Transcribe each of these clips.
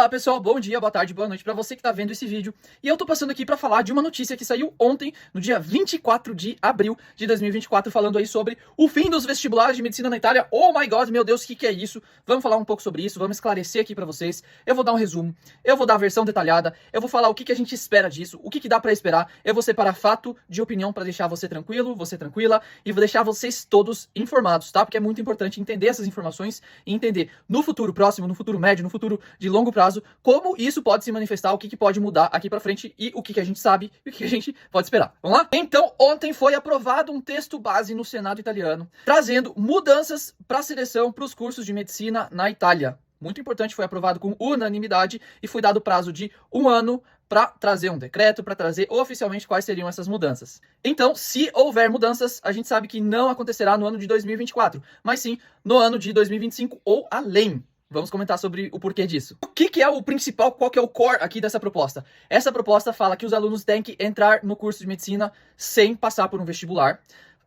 Olá pessoal, bom dia, boa tarde, boa noite para você que está vendo esse vídeo. E eu tô passando aqui para falar de uma notícia que saiu ontem, no dia 24 de abril de 2024, falando aí sobre o fim dos vestibulares de medicina na Itália. Oh my god, meu Deus, o que é isso? Vamos falar um pouco sobre isso, vamos esclarecer aqui para vocês. Eu vou dar um resumo, eu vou dar a versão detalhada, eu vou falar o que a gente espera disso, o que dá para esperar. Eu vou separar fato de opinião para deixar você tranquilo, você tranquila, e vou deixar vocês todos informados, tá? Porque é muito importante entender essas informações e entender no futuro próximo, no futuro médio, no futuro de longo prazo, como isso pode se manifestar, o que pode mudar aqui pra frente e o que a gente sabe e o que a gente pode esperar. Vamos lá? Então, ontem foi aprovado um texto base no Senado italiano, trazendo mudanças para a seleção para os cursos de medicina na Itália. Muito importante, foi aprovado com unanimidade e foi dado prazo de 1 ano para trazer um decreto, para trazer oficialmente quais seriam essas mudanças. Então, se houver mudanças, a gente sabe que não acontecerá no ano de 2024, mas sim no ano de 2025 ou além. Vamos comentar sobre o porquê disso. O que é o principal, qual que é o core aqui dessa proposta? Essa proposta fala que os alunos têm que entrar no curso de medicina sem passar por um vestibular.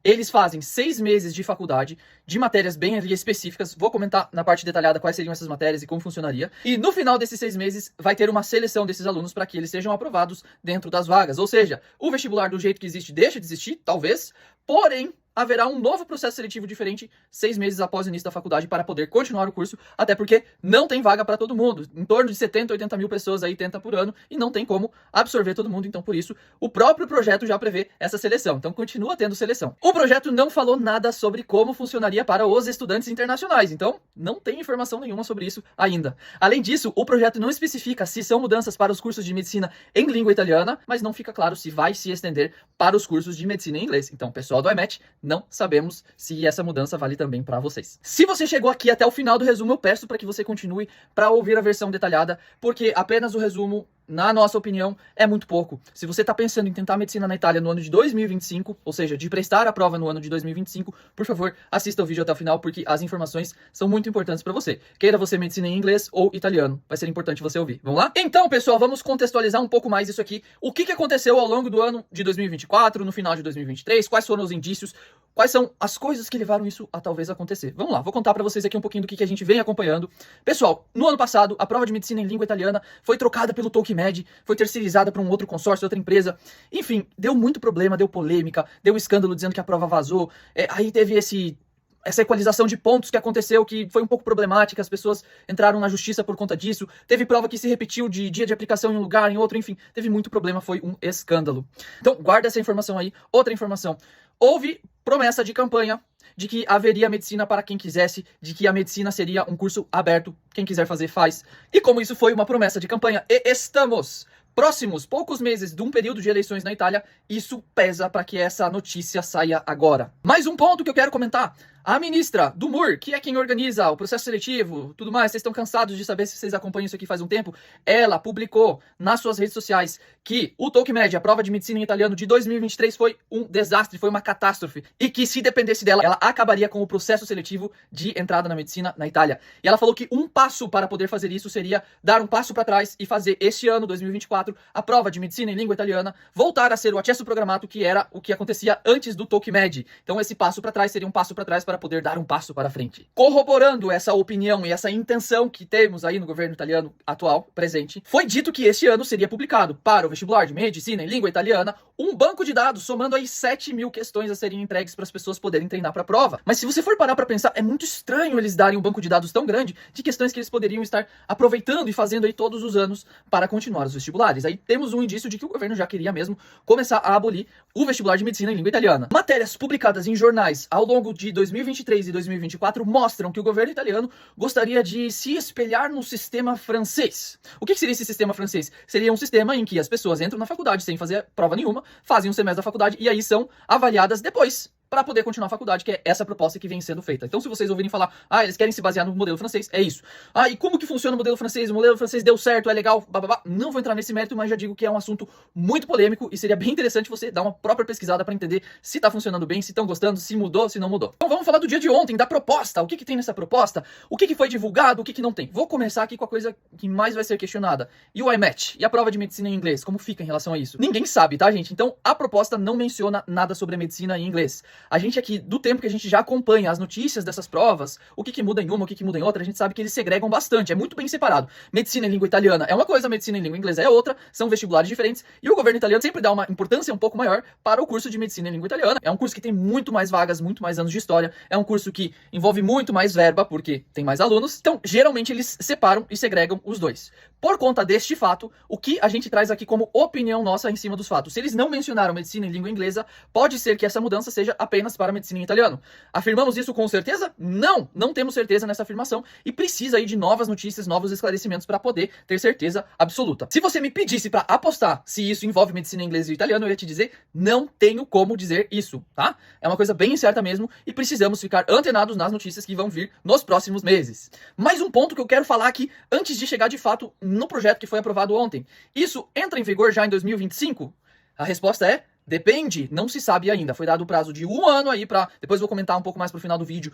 Eles fazem 6 meses de faculdade, de matérias bem específicas. Vou comentar na parte detalhada quais seriam essas matérias e como funcionaria. E no final desses 6 meses, vai ter uma seleção desses alunos para que eles sejam aprovados dentro das vagas. Ou seja, o vestibular do jeito que existe deixa de existir, talvez, porém haverá um novo processo seletivo diferente 6 meses após o início da faculdade para poder continuar o curso, até porque não tem vaga para todo mundo. Em torno de 70, 80 mil pessoas aí tenta por ano e não tem como absorver todo mundo. Então, por isso, o próprio projeto já prevê essa seleção. Então, continua tendo seleção. O projeto não falou nada sobre como funcionaria para os estudantes internacionais. Então, não tem informação nenhuma sobre isso ainda. Além disso, o projeto não especifica se são mudanças para os cursos de medicina em língua italiana, mas não fica claro se vai se estender para os cursos de medicina em inglês. Então, pessoal do IMET, não sabemos se essa mudança vale também para vocês. Se você chegou aqui até o final do resumo, eu peço para que você continue para ouvir a versão detalhada, porque apenas o resumo, na nossa opinião, é muito pouco. Se você está pensando em tentar medicina na Itália no ano de 2025, ou seja, de prestar a prova no ano de 2025, por favor, assista o vídeo até o final, porque as informações são muito importantes para você. Queira você medicina em inglês ou italiano, vai ser importante você ouvir. Vamos lá? Então, pessoal, vamos contextualizar um pouco mais isso aqui. O que aconteceu ao longo do ano de 2024, no final de 2023, quais foram os indícios, quais são as coisas que levaram isso a talvez acontecer. Vamos lá, vou contar para vocês aqui um pouquinho do que a gente vem acompanhando. Pessoal, no ano passado, a prova de medicina em língua italiana foi trocada pelo TalkMed, foi terceirizada para um outro consórcio, outra empresa. Enfim, deu muito problema, deu polêmica, deu escândalo dizendo que a prova vazou. Aí teve essa equalização de pontos que aconteceu, que foi um pouco problemática, as pessoas entraram na justiça por conta disso. Teve prova que se repetiu de dia de aplicação em um lugar, em outro, enfim, teve muito problema, foi um escândalo. Então, guarda essa informação aí. Outra informação. Houve promessa de campanha de que haveria medicina para quem quisesse, de que a medicina seria um curso aberto, quem quiser fazer faz. E como isso foi uma promessa de campanha, e estamos próximos, poucos meses de um período de eleições na Itália, isso pesa para que essa notícia saia agora. Mais um ponto que eu quero comentar. A ministra do MUR, que é quem organiza o processo seletivo, tudo mais, vocês estão cansados de saber se vocês acompanham isso aqui faz um tempo, ela publicou nas suas redes sociais que o TalkMed, a prova de medicina em italiano de 2023, foi um desastre, foi uma catástrofe, e que se dependesse dela, ela acabaria com o processo seletivo de entrada na medicina na Itália. E ela falou que um passo para poder fazer isso seria dar um passo para trás e fazer este ano, 2024, a prova de medicina em língua italiana voltar a ser o accesso programato, que era o que acontecia antes do TalkMed. Então esse passo para trás seria um passo para trás para poder dar um passo para frente. Corroborando essa opinião e essa intenção que temos aí no governo italiano atual, presente, foi dito que este ano seria publicado para o vestibular de medicina em língua italiana um banco de dados somando aí 7 mil questões a serem entregues para as pessoas poderem treinar para a prova. Mas se você for parar para pensar, é muito estranho eles darem um banco de dados tão grande de questões que eles poderiam estar aproveitando e fazendo aí todos os anos para continuar os vestibulares. Aí temos um indício de que o governo já queria mesmo começar a abolir o vestibular de medicina em língua italiana. Matérias publicadas em jornais ao longo de 2023 e 2024 mostram que o governo italiano gostaria de se espelhar no sistema francês. O que seria esse sistema francês? Seria um sistema em que as pessoas entram na faculdade sem fazer prova nenhuma, fazem um semestre da faculdade e aí são avaliadas depois para poder continuar a faculdade, que é essa proposta que vem sendo feita. Então, se vocês ouvirem falar, eles querem se basear no modelo francês, é isso. E como que funciona o modelo francês? O modelo francês deu certo, é legal, bababá. Não vou entrar nesse mérito, mas já digo que é um assunto muito polêmico e seria bem interessante você dar uma própria pesquisada para entender se tá funcionando bem, se estão gostando, se mudou, se não mudou. Então, vamos falar do dia de ontem, da proposta. O que tem nessa proposta? O que foi divulgado, o que não tem? Vou começar aqui com a coisa que mais vai ser questionada. E o IMET? E a prova de medicina em inglês? Como fica em relação a isso? Ninguém sabe, tá, gente? Então, a proposta não menciona nada sobre a medicina em inglês. A gente aqui, do tempo que a gente já acompanha as notícias dessas provas, o que muda em uma, o que muda em outra, a gente sabe que eles segregam bastante, é muito bem separado. Medicina em língua italiana é uma coisa, medicina em língua inglesa é outra, são vestibulares diferentes, e o governo italiano sempre dá uma importância um pouco maior para o curso de medicina em língua italiana. É um curso que tem muito mais vagas, muito mais anos de história, é um curso que envolve muito mais verba, porque tem mais alunos, então geralmente eles separam e segregam os dois. Por conta deste fato, o que a gente traz aqui como opinião nossa em cima dos fatos? Se eles não mencionaram medicina em língua inglesa, pode ser que essa mudança seja apenas para medicina em italiano. Afirmamos isso com certeza? Não temos certeza nessa afirmação e precisa aí de novas notícias, novos esclarecimentos para poder ter certeza absoluta. Se você me pedisse para apostar se isso envolve medicina em inglês e italiano, eu ia te dizer, não tenho como dizer isso, tá? É uma coisa bem incerta mesmo e precisamos ficar antenados nas notícias que vão vir nos próximos meses. Mais um ponto que eu quero falar aqui antes de chegar de fato no projeto que foi aprovado ontem. Isso entra em vigor já em 2025? A resposta é depende, não se sabe ainda. Foi dado o prazo de 1 ano aí para... Depois vou comentar um pouco mais pro final do vídeo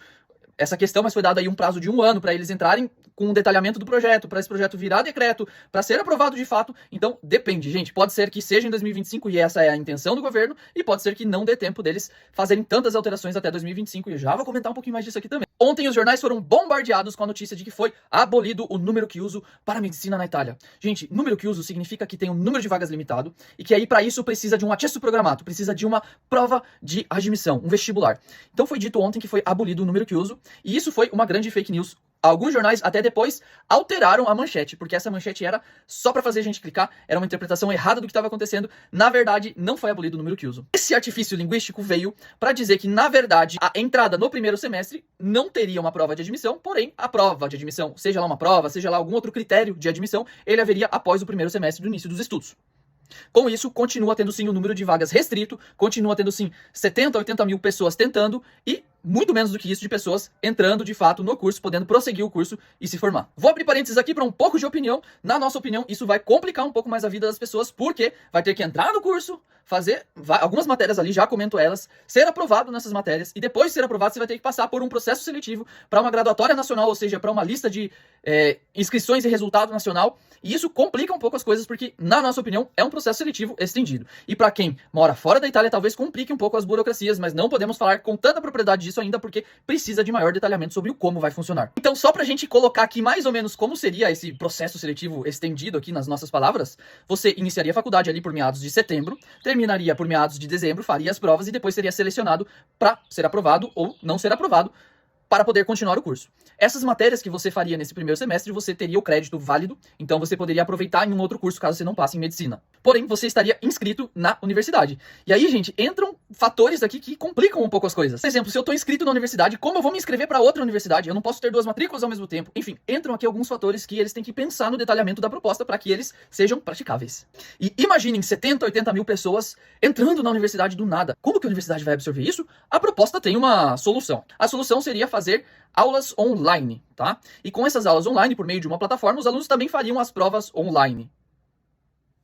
essa questão, mas foi dado aí um prazo de 1 ano para eles entrarem com um detalhamento do projeto, para esse projeto virar decreto, para ser aprovado de fato. Então, depende, gente. Pode ser que seja em 2025 e essa é a intenção do governo, e pode ser que não dê tempo deles fazerem tantas alterações até 2025, e eu já vou comentar um pouquinho mais disso aqui também. Ontem os jornais foram bombardeados com a notícia de que foi abolido o número chiuso para a medicina na Itália. Gente, número chiuso significa que tem um número de vagas limitado e que aí para isso precisa de um accesso programato, precisa de uma prova de admissão, um vestibular. Então foi dito ontem que foi abolido o número chiuso e isso foi uma grande fake news. Alguns jornais até depois alteraram a manchete, porque essa manchete era só para fazer a gente clicar, era uma interpretação errada do que estava acontecendo. Na verdade, não foi abolido o número chiuso. Esse artifício linguístico veio para dizer que, na verdade, a entrada no primeiro semestre não teria uma prova de admissão, porém, a prova de admissão, seja lá uma prova, seja lá algum outro critério de admissão, ele haveria após o primeiro semestre do início dos estudos. Com isso, continua tendo sim o número de vagas restrito, continua tendo sim 70, 80 mil pessoas tentando e muito menos do que isso de pessoas entrando de fato no curso, podendo prosseguir o curso e se formar. Vou abrir parênteses aqui para um pouco de opinião. Na nossa opinião, isso vai complicar um pouco mais a vida das pessoas, porque vai ter que entrar no curso, fazer algumas matérias ali, já comento elas, ser aprovado nessas matérias, e depois de ser aprovado você vai ter que passar por um processo seletivo para uma graduatória nacional, ou seja, para uma lista de inscrições e resultado nacional, e isso complica um pouco as coisas, porque, na nossa opinião, é um processo seletivo estendido. E para quem mora fora da Itália, talvez complique um pouco as burocracias, mas não podemos falar com tanta propriedade disso ainda, porque precisa de maior detalhamento sobre o como vai funcionar. Então, só pra gente colocar aqui mais ou menos como seria esse processo seletivo estendido aqui nas nossas palavras, você iniciaria a faculdade ali por meados de setembro, terminaria por meados de dezembro, faria as provas e depois seria selecionado para ser aprovado ou não ser aprovado para poder continuar o curso. Essas matérias que você faria nesse primeiro semestre, você teria o crédito válido, então você poderia aproveitar em um outro curso caso você não passe em medicina. Porém, você estaria inscrito na universidade. E aí, gente, entram fatores aqui que complicam um pouco as coisas. Por exemplo, se eu estou inscrito na universidade, como eu vou me inscrever para outra universidade? Eu não posso ter 2 matrículas ao mesmo tempo. Enfim, entram aqui alguns fatores que eles têm que pensar no detalhamento da proposta para que eles sejam praticáveis. E imaginem 70, 80 mil pessoas entrando na universidade do nada. Como que a universidade vai absorver isso? A proposta tem uma solução. A solução seria fazer aulas online, tá? E com essas aulas online, por meio de uma plataforma, os alunos também fariam as provas online.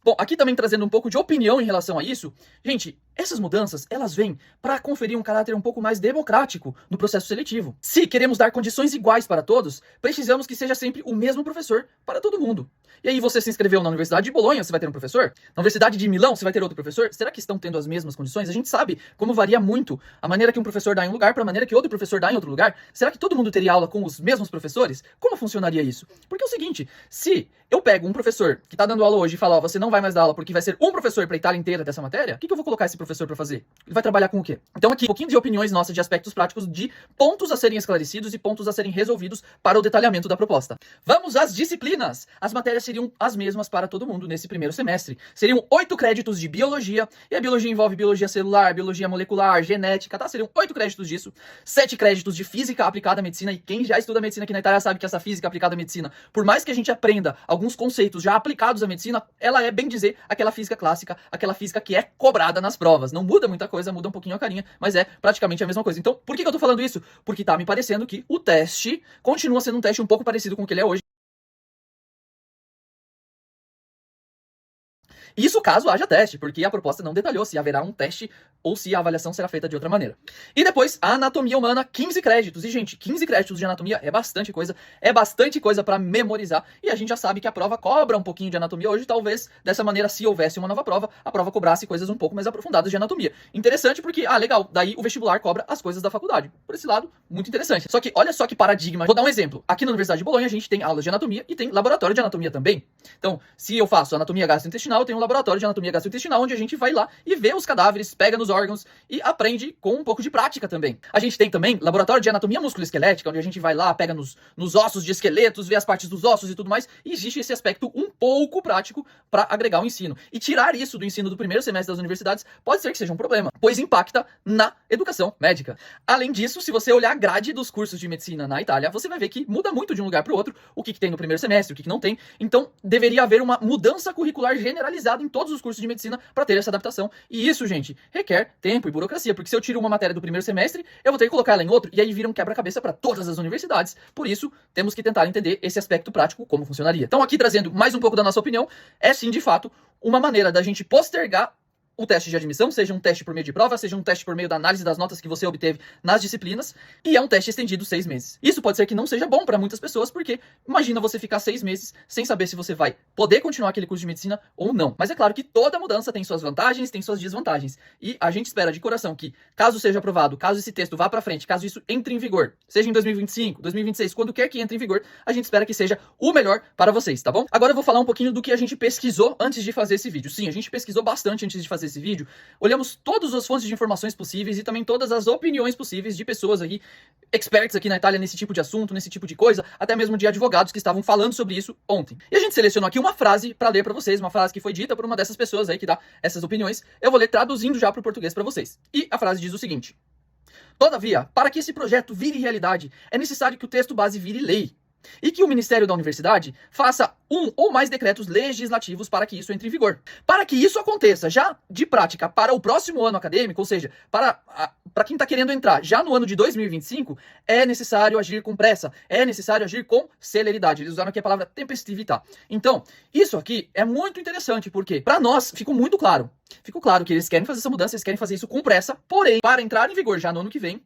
Bom, aqui também trazendo um pouco de opinião em relação a isso, gente, essas mudanças, elas vêm para conferir um caráter um pouco mais democrático no processo seletivo. Se queremos dar condições iguais para todos, precisamos que seja sempre o mesmo professor para todo mundo. E aí você se inscreveu na Universidade de Bolonha, você vai ter um professor? Na Universidade de Milão, você vai ter outro professor? Será que estão tendo as mesmas condições? A gente sabe como varia muito a maneira que um professor dá em um lugar para a maneira que outro professor dá em outro lugar. Será que todo mundo teria aula com os mesmos professores? Como funcionaria isso? Porque é o seguinte, se eu pego um professor que está dando aula hoje e falo, ó, você não vai mais dar aula porque vai ser um professor para a Itália inteira dessa matéria, o que eu vou colocar esse professor para fazer? Ele vai trabalhar com o quê? Então aqui, um pouquinho de opiniões nossas de aspectos práticos, de pontos a serem esclarecidos e pontos a serem resolvidos para o detalhamento da proposta. Vamos às disciplinas! As matérias seriam as mesmas para todo mundo nesse primeiro semestre. Seriam 8 créditos de biologia, e a biologia envolve biologia celular, biologia molecular, genética, tá? Seriam 8 créditos disso, 7 créditos de física aplicada à medicina, e quem já estuda medicina aqui na Itália sabe que essa física aplicada à medicina, por mais que a gente aprenda alguns conceitos já aplicados à medicina, ela é, bem dizer, aquela física clássica, aquela física que é cobrada nas provas. Não muda muita coisa, muda um pouquinho a carinha, mas é praticamente a mesma coisa. Então, por que eu tô falando isso? Porque tá me parecendo que o teste continua sendo um teste um pouco parecido com o que ele é hoje. Isso caso haja teste, porque a proposta não detalhou se haverá um teste ou se a avaliação será feita de outra maneira. E depois, a anatomia humana, 15 créditos. E, gente, 15 créditos de anatomia é bastante coisa para memorizar. E a gente já sabe que a prova cobra um pouquinho de anatomia hoje. Talvez, dessa maneira, se houvesse uma nova prova, a prova cobrasse coisas um pouco mais aprofundadas de anatomia. Interessante porque, legal, daí o vestibular cobra as coisas da faculdade. Por esse lado, muito interessante. Só que, olha só que paradigma. Vou dar um exemplo. Aqui na Universidade de Bolonha, a gente tem aulas de anatomia e tem laboratório de anatomia também. Então, se eu faço anatomia gastrointestinal, eu tenho um laboratório de anatomia gastrointestinal, onde a gente vai lá e vê os cadáveres, pega nos órgãos e aprende com um pouco de prática também. A gente tem também laboratório de anatomia musculoesquelética, onde a gente vai lá, pega nos ossos de esqueletos, vê as partes dos ossos e tudo mais, e existe esse aspecto um pouco prático para agregar o ensino. E tirar isso do ensino do primeiro semestre das universidades pode ser que seja um problema, pois impacta na educação médica. Além disso, se você olhar a grade dos cursos de medicina na Itália, você vai ver que muda muito de um lugar para o outro, o que tem no primeiro semestre, o que não tem. Então, deveria haver uma mudança curricular generalizada em todos os cursos de medicina para ter essa adaptação. E isso, gente, requer tempo e burocracia, porque se eu tiro uma matéria do primeiro semestre, eu vou ter que colocar ela em outro, e aí vira um quebra-cabeça para todas as universidades. Por isso, temos que tentar entender esse aspecto prático, como funcionaria. Então, aqui trazendo mais um pouco da nossa opinião, é sim, de fato, uma maneira da gente postergar o teste de admissão, seja um teste por meio de prova, seja um teste por meio da análise das notas que você obteve nas disciplinas, e é um teste estendido 6 meses. Isso pode ser que não seja bom para muitas pessoas, porque imagina você ficar 6 meses sem saber se você vai poder continuar aquele curso de medicina ou não. Mas é claro que toda mudança tem suas vantagens, tem suas desvantagens, e a gente espera de coração que, caso seja aprovado, caso esse texto vá para frente, caso isso entre em vigor, seja em 2025, 2026, quando quer que entre em vigor, a gente espera que seja o melhor para vocês, tá bom? Agora eu vou falar um pouquinho do que a gente pesquisou antes de fazer esse vídeo. Sim, a gente pesquisou bastante antes de fazer esse vídeo, olhamos todas as fontes de informações possíveis e também todas as opiniões possíveis de pessoas aí, experts aqui na Itália nesse tipo de assunto, nesse tipo de coisa, até mesmo de advogados que estavam falando sobre isso ontem. E a gente selecionou aqui uma frase para ler para vocês, uma frase que foi dita por uma dessas pessoas aí que dá essas opiniões. Eu vou ler traduzindo já para o português para vocês. E a frase diz o seguinte: todavia, para que esse projeto vire realidade, é necessário que o texto base vire lei. E que o Ministério da Universidade faça um ou mais decretos legislativos para que isso entre em vigor. Para que isso aconteça já de prática para o próximo ano acadêmico, ou seja, para quem está querendo entrar já no ano de 2025, é necessário agir com pressa, é necessário agir com celeridade. Eles usaram aqui a palavra tempestività. Então, isso aqui é muito interessante, porque para nós ficou muito claro. Ficou claro que eles querem fazer essa mudança, eles querem fazer isso com pressa, porém, para entrar em vigor já no ano que vem,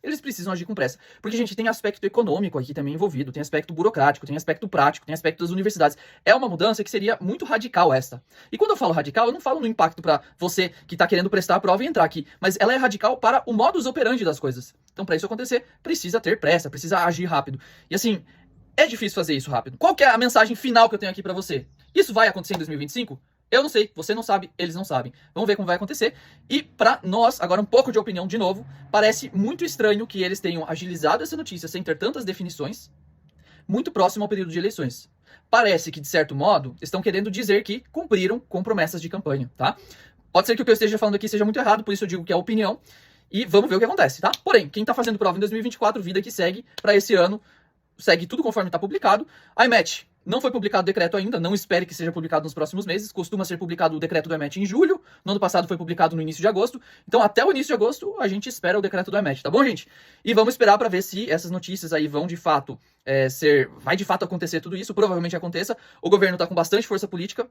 eles precisam agir com pressa. Porque, gente, tem aspecto econômico aqui também envolvido, tem aspecto burocrático, tem aspecto prático, tem aspecto das universidades. É uma mudança que seria muito radical essa. E quando eu falo radical, eu não falo no impacto para você que está querendo prestar a prova e entrar aqui, mas ela é radical para o modus operandi das coisas. Então, para isso acontecer, precisa ter pressa, precisa agir rápido. E assim, é difícil fazer isso rápido. Qual que é a mensagem final que eu tenho aqui para você? Isso vai acontecer em 2025? Eu não sei, você não sabe, eles não sabem. Vamos ver como vai acontecer. E para nós, agora um pouco de opinião de novo, parece muito estranho que eles tenham agilizado essa notícia sem ter tantas definições, muito próximo ao período de eleições. Parece que, de certo modo, estão querendo dizer que cumpriram com promessas de campanha, tá? Pode ser que o que eu esteja falando aqui seja muito errado, por isso eu digo que é opinião. E vamos ver o que acontece, tá? Porém, quem tá fazendo prova em 2024, vida que segue, para esse ano, segue tudo conforme está publicado. A IMET não foi publicado o decreto ainda, não espere que seja publicado nos próximos meses. Costuma ser publicado o decreto do EMET em julho. No ano passado foi publicado no início de agosto. Então, até o início de agosto, a gente espera o decreto do EMET, tá bom, gente? E vamos esperar para ver se essas notícias aí vão de fato vai de fato acontecer tudo isso. Provavelmente aconteça. O governo está com bastante força política.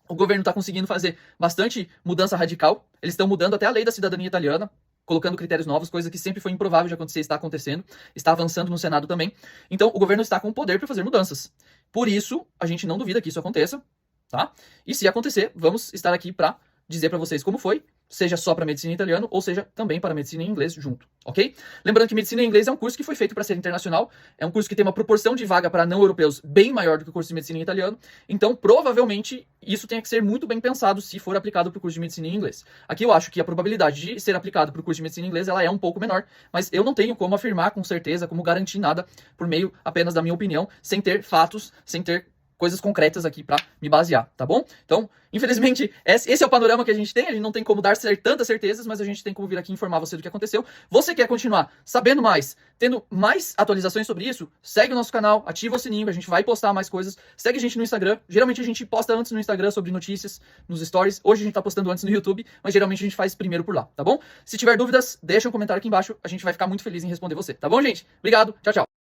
O governo está conseguindo fazer bastante mudança radical. Eles estão mudando até a lei da cidadania italiana, colocando critérios novos, coisa que sempre foi improvável de acontecer, está acontecendo, está avançando no Senado também. Então, o governo está com o poder para fazer mudanças. Por isso, a gente não duvida que isso aconteça, tá? E se acontecer, vamos estar aqui para dizer para vocês como foi, seja só para medicina em italiano ou seja também para medicina em inglês junto, ok? Lembrando que medicina em inglês é um curso que foi feito para ser internacional, é um curso que tem uma proporção de vaga para não europeus bem maior do que o curso de medicina em italiano, então provavelmente isso tem que ser muito bem pensado se for aplicado para o curso de medicina em inglês. Aqui eu acho que a probabilidade de ser aplicado para o curso de medicina em inglês ela é um pouco menor, mas eu não tenho como afirmar com certeza, como garantir nada por meio apenas da minha opinião, sem ter fatos, sem ter coisas concretas aqui para me basear, tá bom? Então, infelizmente, esse é o panorama que a gente não tem como dar tantas certezas, mas a gente tem como vir aqui informar você do que aconteceu. Você quer continuar sabendo mais, tendo mais atualizações sobre isso? Segue o nosso canal, ativa o sininho, a gente vai postar mais coisas. Segue a gente no Instagram, geralmente a gente posta antes no Instagram sobre notícias, nos stories. Hoje a gente tá postando antes no YouTube, mas geralmente a gente faz primeiro por lá, tá bom? Se tiver dúvidas, deixa um comentário aqui embaixo, a gente vai ficar muito feliz em responder você, tá bom, gente? Obrigado, tchau, tchau.